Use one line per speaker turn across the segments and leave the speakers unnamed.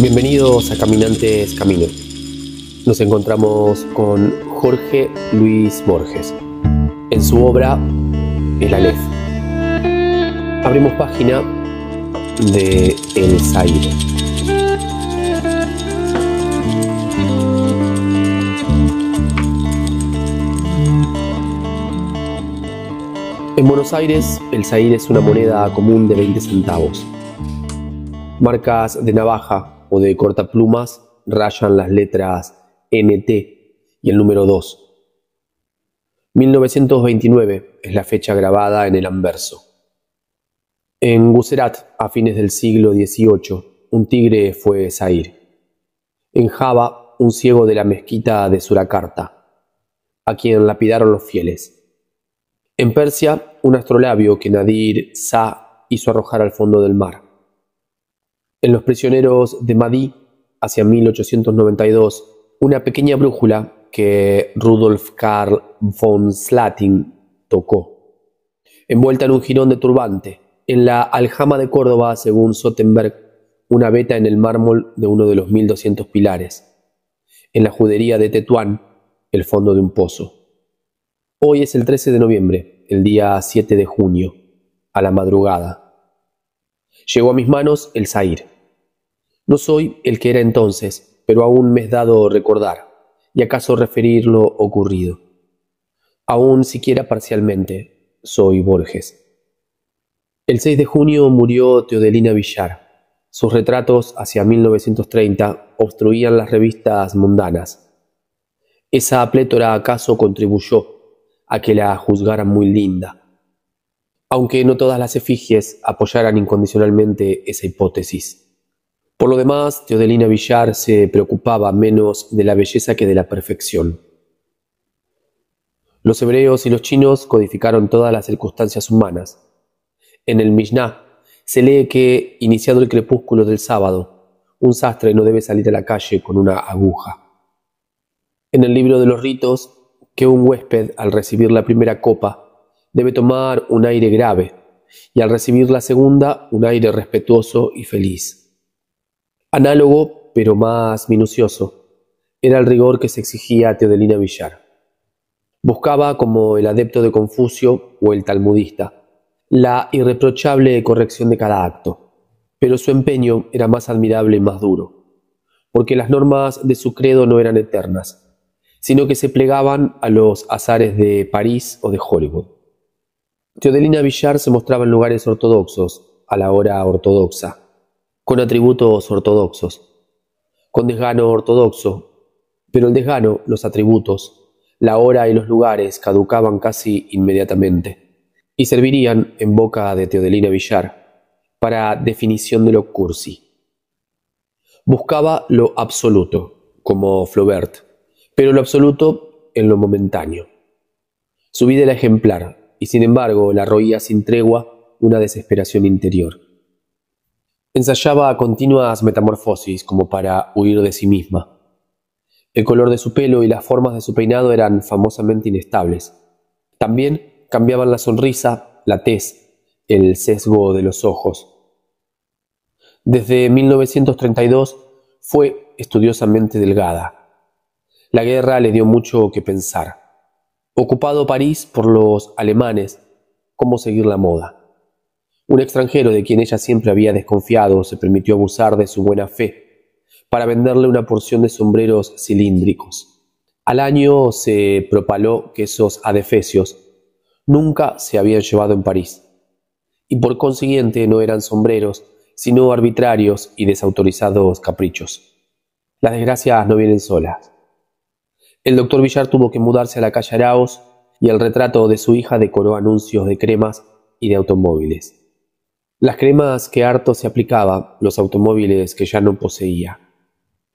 Bienvenidos a Caminantes Camino. Nos encontramos con Jorge Luis Borges en su obra El Aleph. Abrimos página de El Zaire. En Buenos Aires, el zaire es una moneda común de 20 centavos. Marcas de navaja o de cortaplumas rayan las letras NT y el número 2. 1929 es la fecha grabada en el anverso. En Guzerat, a fines del siglo XVIII, un tigre fue zair. En Java, un ciego de la mezquita de Surakarta, a quien lapidaron los fieles. En Persia, un astrolabio que Nadir Shah hizo arrojar al fondo del mar. En Los prisioneros de Madí, hacia 1892, una pequeña brújula que Rudolf Karl von Slatin tocó. Envuelta en un jirón de turbante, en la aljama de Córdoba, según Sottenberg, una veta en el mármol de uno de los 1200 pilares. En la judería de Tetuán, el fondo de un pozo. Hoy es el 13 de noviembre, el día 7 de junio, a la madrugada. Llegó a mis manos el zair. No soy el que era entonces, pero aún me es dado recordar, y acaso referir lo ocurrido. Aún siquiera parcialmente, soy Borges. El 6 de junio murió Teodelina Villar. Sus retratos hacia 1930 obstruían las revistas mundanas. Esa plétora acaso contribuyó a que la juzgaran muy linda, aunque no todas las efigies apoyaran incondicionalmente esa hipótesis. Por lo demás, Teodelina Villar se preocupaba menos de la belleza que de la perfección. Los hebreos y los chinos codificaron todas las circunstancias humanas. En el Mishnah se lee que, iniciado el crepúsculo del sábado, un sastre no debe salir a la calle con una aguja. En el libro de los ritos, que un huésped, al recibir la primera copa, debe tomar un aire grave y al recibir la segunda, un aire respetuoso y feliz. Análogo, pero más minucioso, era el rigor que se exigía a Teodelina Villar. Buscaba, como el adepto de Confucio o el talmudista, la irreprochable corrección de cada acto, pero su empeño era más admirable y más duro, porque las normas de su credo no eran eternas, sino que se plegaban a los azares de París o de Hollywood. Teodelina Villar se mostraba en lugares ortodoxos, a la hora ortodoxa, con atributos ortodoxos, con desgano ortodoxo, pero el desgano, los atributos, la hora y los lugares caducaban casi inmediatamente, y servirían, en boca de Teodelina Villar, para definición de lo cursi. Buscaba lo absoluto, como Flaubert, pero lo absoluto en lo momentáneo. Su vida era ejemplar, y sin embargo la roía sin tregua una desesperación interior. Ensayaba continuas metamorfosis como para huir de sí misma. El color de su pelo y las formas de su peinado eran famosamente inestables. También cambiaban la sonrisa, la tez, el sesgo de los ojos. Desde 1932 fue estudiosamente delgada. La guerra le dio mucho que pensar. Ocupado París por los alemanes, ¿cómo seguir la moda? Un extranjero de quien ella siempre había desconfiado se permitió abusar de su buena fe para venderle una porción de sombreros cilíndricos. Al año se propaló que esos adefesios nunca se habían llevado en París, y por consiguiente no eran sombreros, sino arbitrarios y desautorizados caprichos. Las desgracias no vienen solas. El doctor Villar tuvo que mudarse a la calle Araos y el retrato de su hija decoró anuncios de cremas y de automóviles. Las cremas que harto se aplicaba, los automóviles que ya no poseía.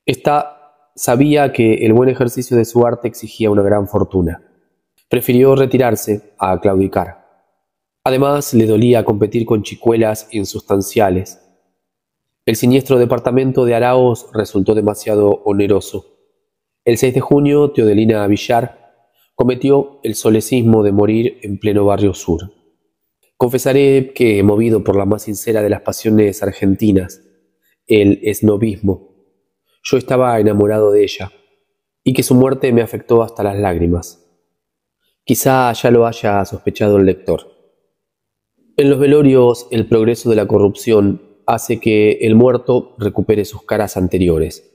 Esta sabía que el buen ejercicio de su arte exigía una gran fortuna. Prefirió retirarse a claudicar. Además, le dolía competir con chicuelas insustanciales. El siniestro departamento de Araos resultó demasiado oneroso. El 6 de junio, Teodelina Villar cometió el solecismo de morir en pleno barrio sur. Confesaré que, movido por la más sincera de las pasiones argentinas, el esnovismo, yo estaba enamorado de ella, y que su muerte me afectó hasta las lágrimas. Quizá ya lo haya sospechado el lector. En los velorios, el progreso de la corrupción hace que el muerto recupere sus caras anteriores.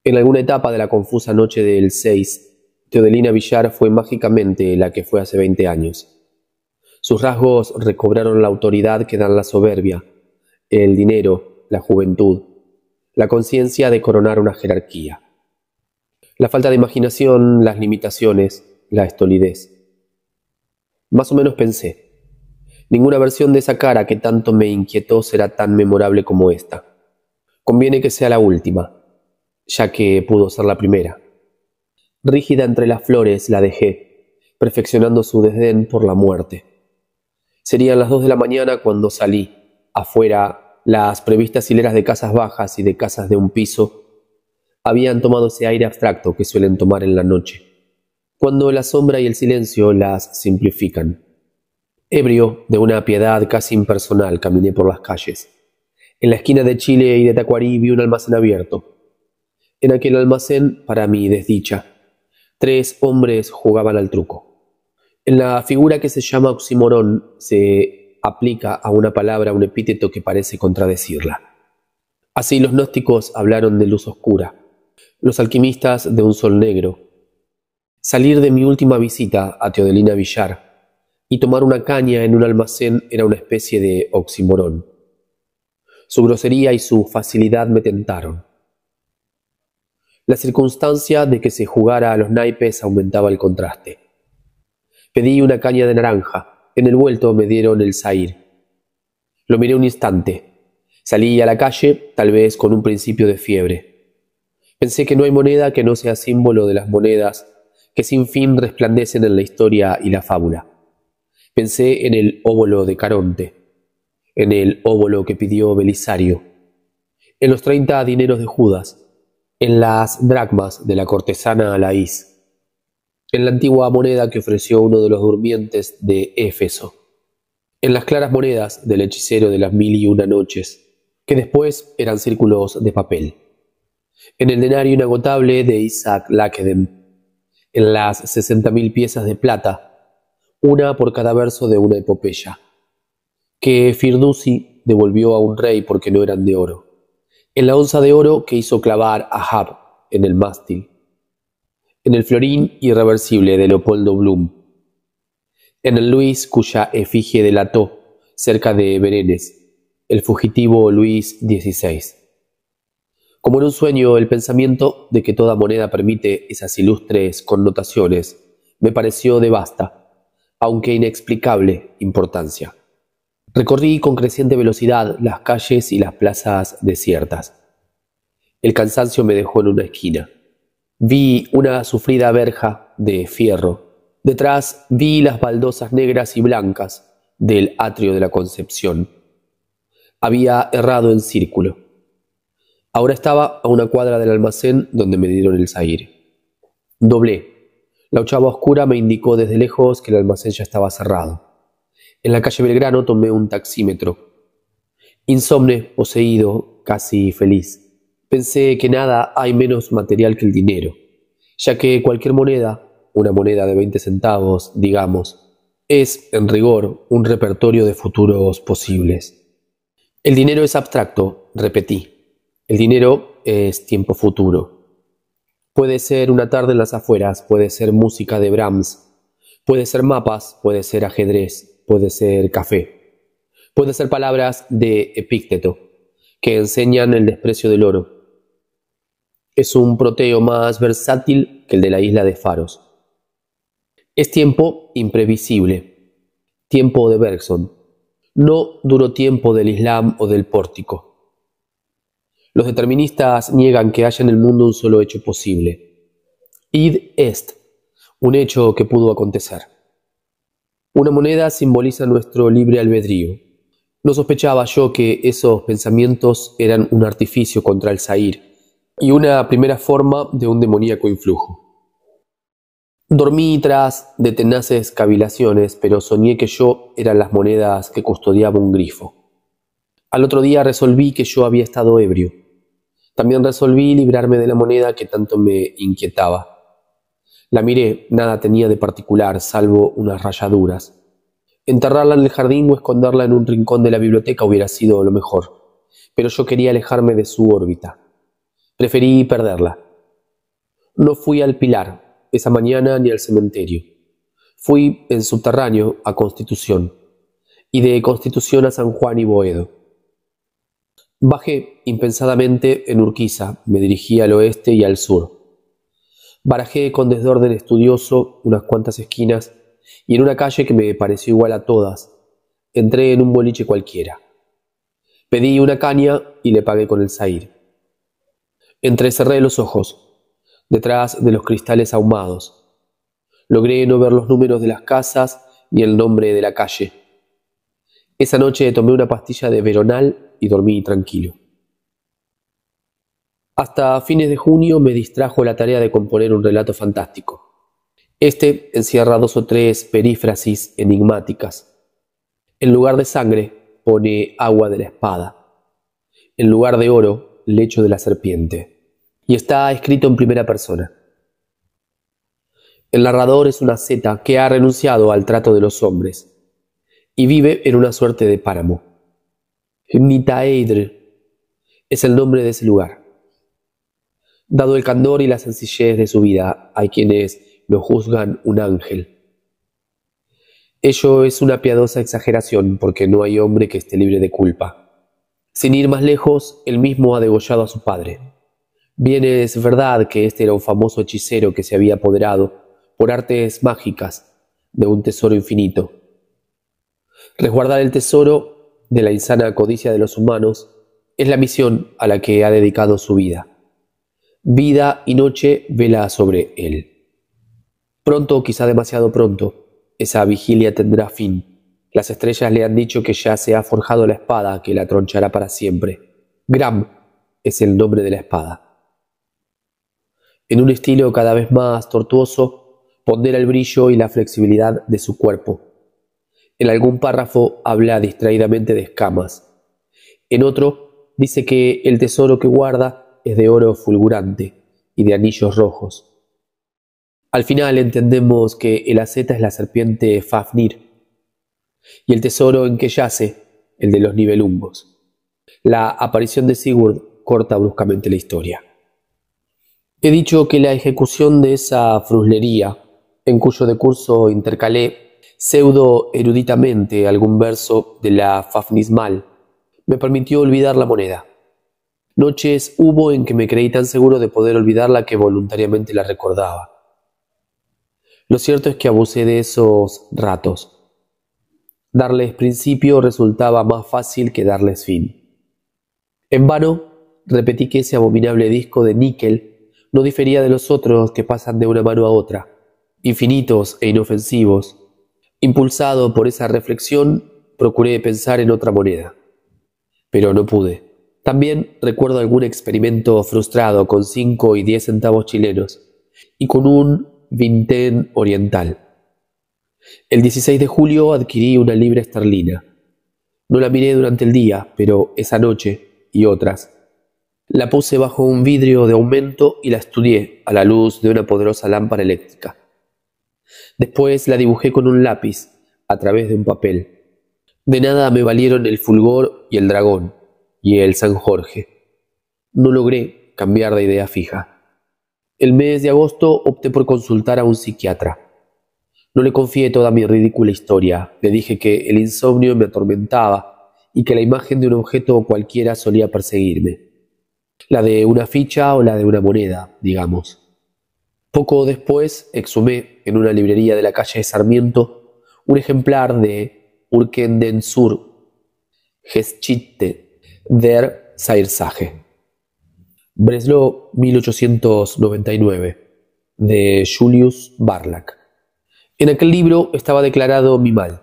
En alguna etapa de la confusa noche del 6, Teodelina Villar fue mágicamente la que fue hace 20 años. Sus rasgos recobraron la autoridad que dan la soberbia, el dinero, la juventud, la conciencia de coronar una jerarquía. La falta de imaginación, las limitaciones, la estolidez. Más o menos pensé. Ninguna versión de esa cara que tanto me inquietó será tan memorable como esta. Conviene que sea la última, ya que pudo ser la primera. Rígida entre las flores la dejé, perfeccionando su desdén por la muerte. Serían las 2 de la mañana cuando salí. Afuera, las previstas hileras de casas bajas y de casas de un piso habían tomado ese aire abstracto que suelen tomar en la noche, cuando la sombra y el silencio las simplifican. Ebrio de una piedad casi impersonal, caminé por las calles. En la esquina de Chile y de Tacuarí vi un almacén abierto. En aquel almacén, para mi desdicha, 3 hombres jugaban al truco. En la figura que se llama oxímoron se aplica a una palabra un epíteto que parece contradecirla. Así los gnósticos hablaron de luz oscura, los alquimistas de un sol negro. Salir de mi última visita a Teodelina Villar y tomar una caña en un almacén era una especie de oxímoron. Su grosería y su facilidad me tentaron. La circunstancia de que se jugara a los naipes aumentaba el contraste. Pedí una caña de naranja. En el vuelto me dieron el zahir. Lo miré un instante. Salí a la calle, tal vez con un principio de fiebre. Pensé que no hay moneda que no sea símbolo de las monedas que sin fin resplandecen en la historia y la fábula. Pensé en el óbolo de Caronte, en el óbolo que pidió Belisario, en los 30 dineros de Judas, en las dracmas de la cortesana Laís, en la antigua moneda que ofreció uno de los durmientes de Éfeso, en las claras monedas del hechicero de las 1001 noches, que después eran círculos de papel, en el denario inagotable de Isaac Lakedem, en las 60.000 piezas de plata, una por cada verso de una epopeya, que Firdusi devolvió a un rey porque no eran de oro, en la onza de oro que hizo clavar a Ahab en el mástil, en el florín irreversible de Leopoldo Bloom, en el Luis cuya efigie delató cerca de Berenes el fugitivo Luis XVI. Como en un sueño, el pensamiento de que toda moneda permite esas ilustres connotaciones me pareció de vasta, aunque inexplicable, importancia. Recorrí con creciente velocidad las calles y las plazas desiertas. El cansancio me dejó en una esquina. Vi una sufrida verja de fierro. Detrás vi las baldosas negras y blancas del atrio de la Concepción. Había errado en círculo. Ahora estaba a una cuadra del almacén donde me dieron el zahir. Doblé. La ochava oscura me indicó desde lejos que el almacén ya estaba cerrado. En la calle Belgrano tomé un taxímetro. Insomne, poseído, casi feliz. Pensé que nada hay menos material que el dinero, ya que cualquier moneda, una moneda de 20 centavos, digamos, es, en rigor, un repertorio de futuros posibles. El dinero es abstracto, repetí. El dinero es tiempo futuro. Puede ser una tarde en las afueras, puede ser música de Brahms, puede ser mapas, puede ser ajedrez, puede ser café, puede ser palabras de Epícteto, que enseñan el desprecio del oro. Es un proteo más versátil que el de la isla de Faros. Es tiempo imprevisible, tiempo de Bergson, no duro tiempo del Islam o del pórtico. Los deterministas niegan que haya en el mundo un solo hecho posible. Id est, un hecho que pudo acontecer. Una moneda simboliza nuestro libre albedrío. No sospechaba yo que esos pensamientos eran un artificio contra el zahir y una primera forma de un demoníaco influjo. Dormí tras de tenaces cavilaciones, pero soñé que yo eran las monedas que custodiaba un grifo. Al otro día resolví que yo había estado ebrio. También resolví librarme de la moneda que tanto me inquietaba. La miré, nada tenía de particular, salvo unas rayaduras. Enterrarla en el jardín o esconderla en un rincón de la biblioteca hubiera sido lo mejor, pero yo quería alejarme de su órbita. Preferí perderla. No fui al Pilar esa mañana ni al cementerio. Fui en subterráneo a Constitución y de Constitución a San Juan y Boedo. Bajé impensadamente en Urquiza, me dirigí al oeste y al sur. Barajé con desorden estudioso unas cuantas esquinas y en una calle que me pareció igual a todas, entré en un boliche cualquiera. Pedí una caña y le pagué con el Zair. Entrecerré los ojos, detrás de los cristales ahumados. Logré no ver los números de las casas ni el nombre de la calle. Esa noche tomé una pastilla de Veronal y dormí tranquilo. Hasta fines de junio me distrajo la tarea de componer un relato fantástico. Este encierra 2 o 3 perífrasis enigmáticas. En lugar de sangre pone agua de la espada. En lugar de oro, lecho de la serpiente. Y está escrito en primera persona. El narrador es una zeta que ha renunciado al trato de los hombres y vive en una suerte de páramo. Nitaeidr es el nombre de ese lugar. Dado el candor y la sencillez de su vida, hay quienes lo juzgan un ángel. Ello es una piadosa exageración, porque no hay hombre que esté libre de culpa. Sin ir más lejos, él mismo ha degollado a su padre. Bien es verdad que este era un famoso hechicero que se había apoderado, por artes mágicas, de un tesoro infinito. Resguardar el tesoro de la insana codicia de los humanos es la misión a la que ha dedicado su vida. Vida y noche vela sobre él. Pronto, quizá demasiado pronto, esa vigilia tendrá fin. Las estrellas le han dicho que ya se ha forjado la espada que la tronchará para siempre. Gram es el nombre de la espada. En un estilo cada vez más tortuoso, pondera el brillo y la flexibilidad de su cuerpo. En algún párrafo habla distraídamente de escamas. En otro dice que el tesoro que guarda es de oro fulgurante y de anillos rojos. Al final entendemos que el asceta es la serpiente Fafnir y el tesoro en que yace, el de los Nibelungos. La aparición de Sigurd corta bruscamente la historia. He dicho que la ejecución de esa fruslería, en cuyo decurso intercalé pseudo-eruditamente algún verso de la Fafnismal, me permitió olvidar la moneda. Noches hubo en que me creí tan seguro de poder olvidarla que voluntariamente la recordaba. Lo cierto es que abusé de esos ratos. Darles principio resultaba más fácil que darles fin. En vano repetí que ese abominable disco de níquel no difería de los otros que pasan de una mano a otra, infinitos e inofensivos. Impulsado por esa reflexión, procuré pensar en otra moneda, pero no pude. También recuerdo algún experimento frustrado con 5 y 10 centavos chilenos y con un vintén oriental. El 16 de julio adquirí una libra esterlina. No la miré durante el día, pero esa noche y otras la puse bajo un vidrio de aumento y la estudié a la luz de una poderosa lámpara eléctrica. Después la dibujé con un lápiz a través de un papel. De nada me valieron el fulgor y el dragón y el San Jorge. No logré cambiar de idea fija. El mes de agosto opté por consultar a un psiquiatra. No le confié toda mi ridícula historia. Le dije que el insomnio me atormentaba y que la imagen de un objeto cualquiera solía perseguirme. La de una ficha o la de una moneda, digamos. Poco después exhumé en una librería de la calle Sarmiento un ejemplar de Urkenden zur Geschichte der Seirsage. Breslau, 1899, de Julius Barlach. En aquel libro estaba declarado mi mal.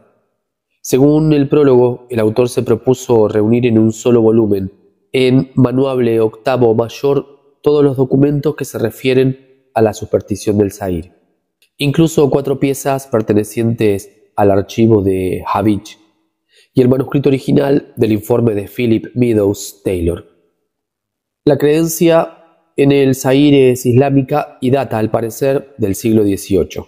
Según el prólogo, el autor se propuso reunir en un solo volumen, en manuable octavo mayor, todos los documentos que se refieren a la superstición del Zair. Incluso 4 piezas pertenecientes al archivo de Habich y el manuscrito original del informe de Philip Meadows Taylor. La creencia en el Zaire es islámica y data, al parecer, del siglo XVIII.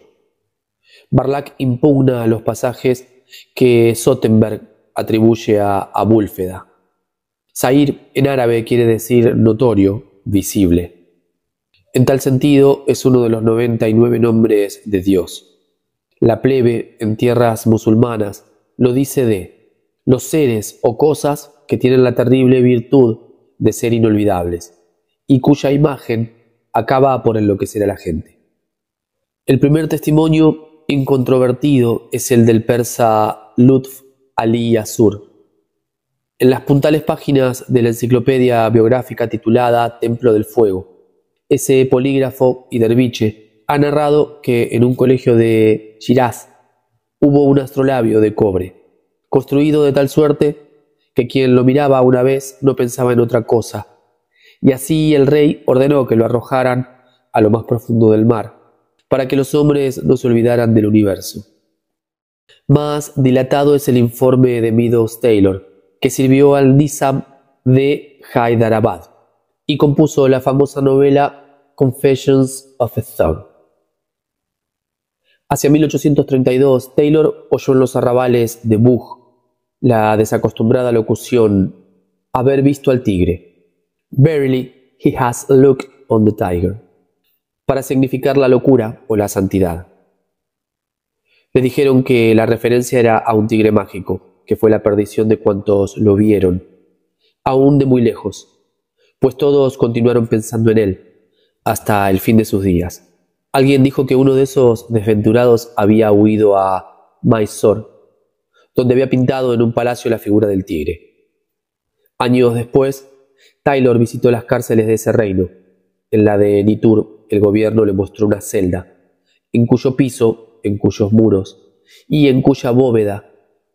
Barlach impugna los pasajes que Sottenberg atribuye a Abúlfeda. Zair en árabe quiere decir notorio, visible. En tal sentido, es uno de los 99 nombres de Dios. La plebe en tierras musulmanas lo dice de los seres o cosas que tienen la terrible virtud de ser inolvidables y cuya imagen acaba por enloquecer a la gente. El primer testimonio incontrovertido es el del persa Lutf Ali Yasur. En las puntales páginas de la enciclopedia biográfica titulada Templo del Fuego, ese polígrafo y derviche ha narrado que en un colegio de Shiraz hubo un astrolabio de cobre, construido de tal suerte que quien lo miraba una vez no pensaba en otra cosa, y así el rey ordenó que lo arrojaran a lo más profundo del mar, para que los hombres no se olvidaran del universo. Más dilatado es el informe de Meadows Taylor, que sirvió al Nizam de Hyderabad y compuso la famosa novela Confessions of a Thug. Hacia 1832, Taylor oyó en los arrabales de Bug la desacostumbrada locución haber visto al tigre. Verily, he has looked on the tiger, para significar la locura o la santidad. Le dijeron que la referencia era a un tigre mágico, que fue la perdición de cuantos lo vieron, aún de muy lejos, pues todos continuaron pensando en él, hasta el fin de sus días. Alguien dijo que uno de esos desventurados había huido a Mysore, donde había pintado en un palacio la figura del tigre. Años después, Taylor visitó las cárceles de ese reino. En la de Nitur, el gobierno le mostró una celda, en cuyo piso, en cuyos muros y en cuya bóveda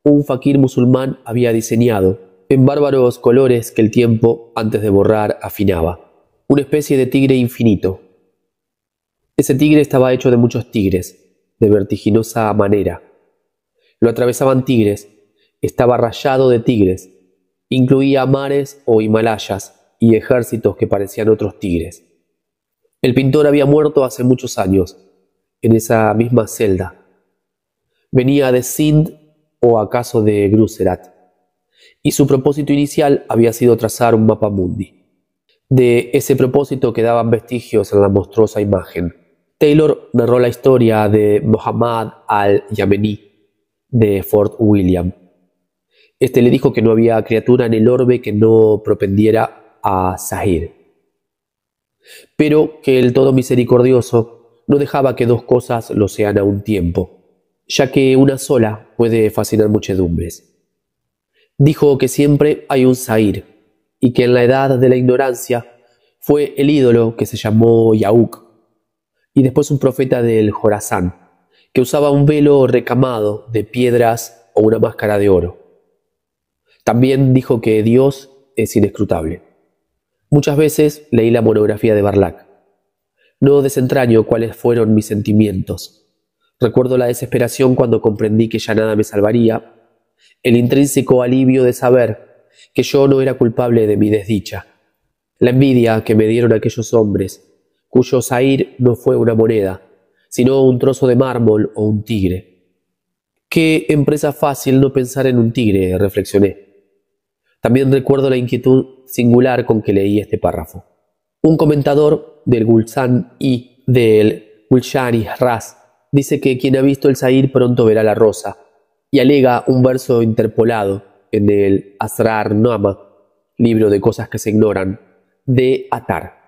un faquir musulmán había diseñado, en bárbaros colores que el tiempo, antes de borrar, afinaba, una especie de tigre infinito. Ese tigre estaba hecho de muchos tigres, de vertiginosa manera. Lo atravesaban tigres, estaba rayado de tigres, incluía mares o Himalayas y ejércitos que parecían otros tigres. El pintor había muerto hace muchos años, en esa misma celda. Venía de Sind o acaso de Gruserat, y su propósito inicial había sido trazar un mapa mundi. De ese propósito quedaban vestigios en la monstruosa imagen. Taylor narró la historia de Muhammad al-Yamení de Fort William. Este le dijo que no había criatura en el orbe que no propendiera a Zahir, pero que el todo misericordioso no dejaba que dos cosas lo sean a un tiempo, ya que una sola puede fascinar muchedumbres. Dijo que siempre hay un Zahir, y que en la edad de la ignorancia fue el ídolo que se llamó Yauk, y después un profeta del Jorazán, que usaba un velo recamado de piedras o una máscara de oro. También dijo que Dios es inescrutable. Muchas veces leí la monografía de Barlach. No desentraño cuáles fueron mis sentimientos. Recuerdo la desesperación cuando comprendí que ya nada me salvaría, el intrínseco alivio de saber que yo no era culpable de mi desdicha, la envidia que me dieron aquellos hombres, cuyo Zahir no fue una moneda, sino un trozo de mármol o un tigre. Qué empresa fácil no pensar en un tigre, reflexioné. También recuerdo la inquietud singular con que leí este párrafo. Un comentador del Gulsan y del Gulshani Ras dice que quien ha visto el Zahir pronto verá la rosa, y alega un verso interpolado en el Asrar Nama, libro de cosas que se ignoran, de Atar.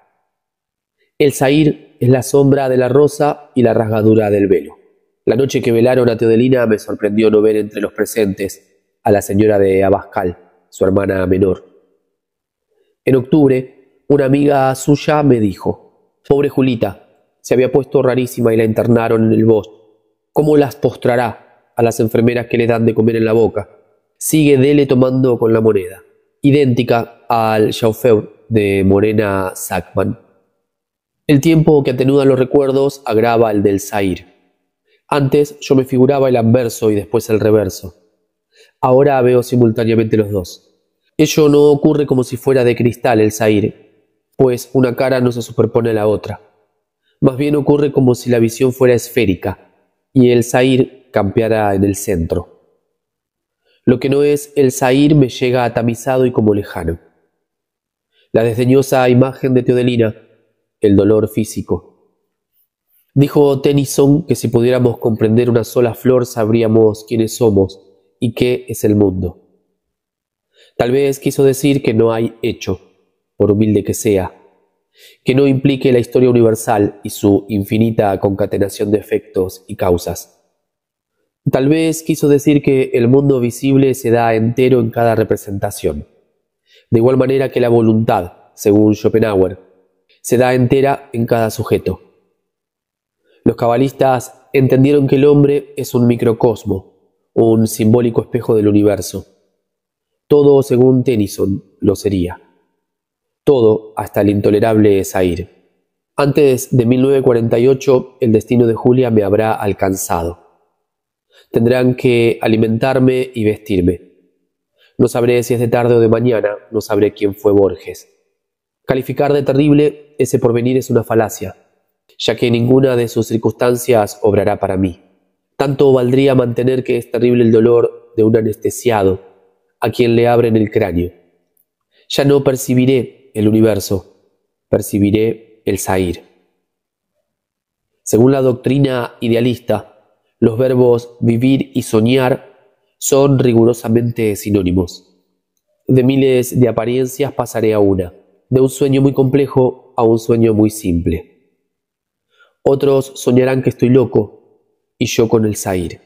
El Zahir es la sombra de la rosa y la rasgadura del velo. La noche que velaron a Teodelina me sorprendió no ver entre los presentes a la señora de Abascal, su hermana menor. En octubre, una amiga suya me dijo: «Pobre Julita, se había puesto rarísima y la internaron en el bosque. ¿Cómo las postrará a las enfermeras que le dan de comer en la boca? Sigue dele tomando con la moneda», idéntica al Chauffeur de Morena Sackman. El tiempo que atenúa los recuerdos agrava el del Zahir. Antes yo me figuraba el anverso y después el reverso. Ahora veo simultáneamente los dos. Ello no ocurre como si fuera de cristal el Zahir, pues una cara no se superpone a la otra. Más bien ocurre como si la visión fuera esférica y el Zahir campeara en el centro. Lo que no es el Zahir me llega atamizado y como lejano. La desdeñosa imagen de Teodelina, el dolor físico. Dijo Tennyson que si pudiéramos comprender una sola flor sabríamos quiénes somos y qué es el mundo. Tal vez quiso decir que no hay hecho, por humilde que sea, que no implique la historia universal y su infinita concatenación de efectos y causas. Tal vez quiso decir que el mundo visible se da entero en cada representación, de igual manera que la voluntad, según Schopenhauer, se da entera en cada sujeto. Los cabalistas entendieron que el hombre es un microcosmo, un simbólico espejo del universo. Todo, según Tennyson, lo sería. Todo hasta el intolerable Zahir. Antes de 1948, el destino de Julia me habrá alcanzado. Tendrán que alimentarme y vestirme. No sabré si es de tarde o de mañana, no sabré quién fue Borges. Calificar de terrible ese porvenir es una falacia, ya que ninguna de sus circunstancias obrará para mí. Tanto valdría mantener que es terrible el dolor de un anestesiado a quien le abren el cráneo. Ya no percibiré el universo, percibiré el Zahir. Según la doctrina idealista, los verbos vivir y soñar son rigurosamente sinónimos. De miles de apariencias pasaré a una, de un sueño muy complejo a un sueño muy simple. Otros soñarán que estoy loco, y yo con el Zahir.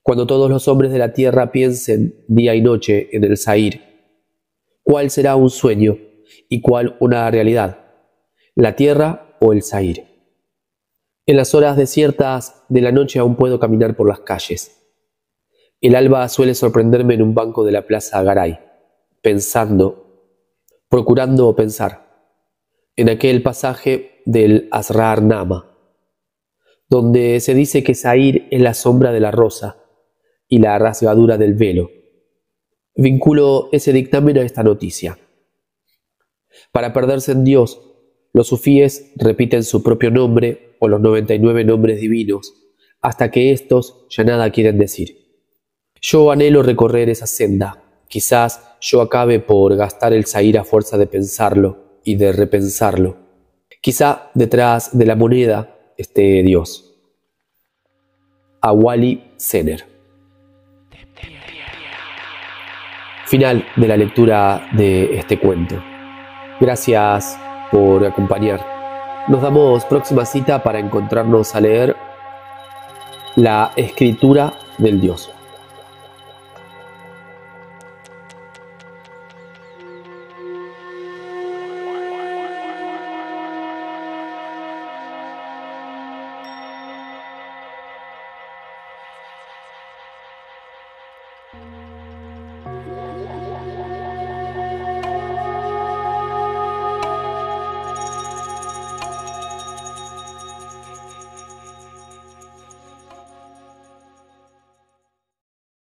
Cuando todos los hombres de la tierra piensen día y noche en el Zahir, ¿cuál será un sueño y cuál una realidad? ¿La tierra o el Zahir? En las horas desiertas de la noche aún puedo caminar por las calles. El alba suele sorprenderme en un banco de la plaza Garay, procurando pensar, en aquel pasaje del Asrar Nama, donde se dice que Zahir es la sombra de la rosa y la rasgadura del velo. Vinculo ese dictamen a esta noticia. Para perderse en Dios, los sufíes repiten su propio nombre o los 99 nombres divinos, hasta que éstos ya nada quieren decir. Yo anhelo recorrer esa senda. Quizás yo acabe por gastar el Zahir a fuerza de pensarlo y de repensarlo. Quizá detrás de la moneda esté Dios. A Wally Zener. Final de la lectura de este cuento. Gracias por acompañar. Nos damos próxima cita para encontrarnos a leer La escritura del Dios.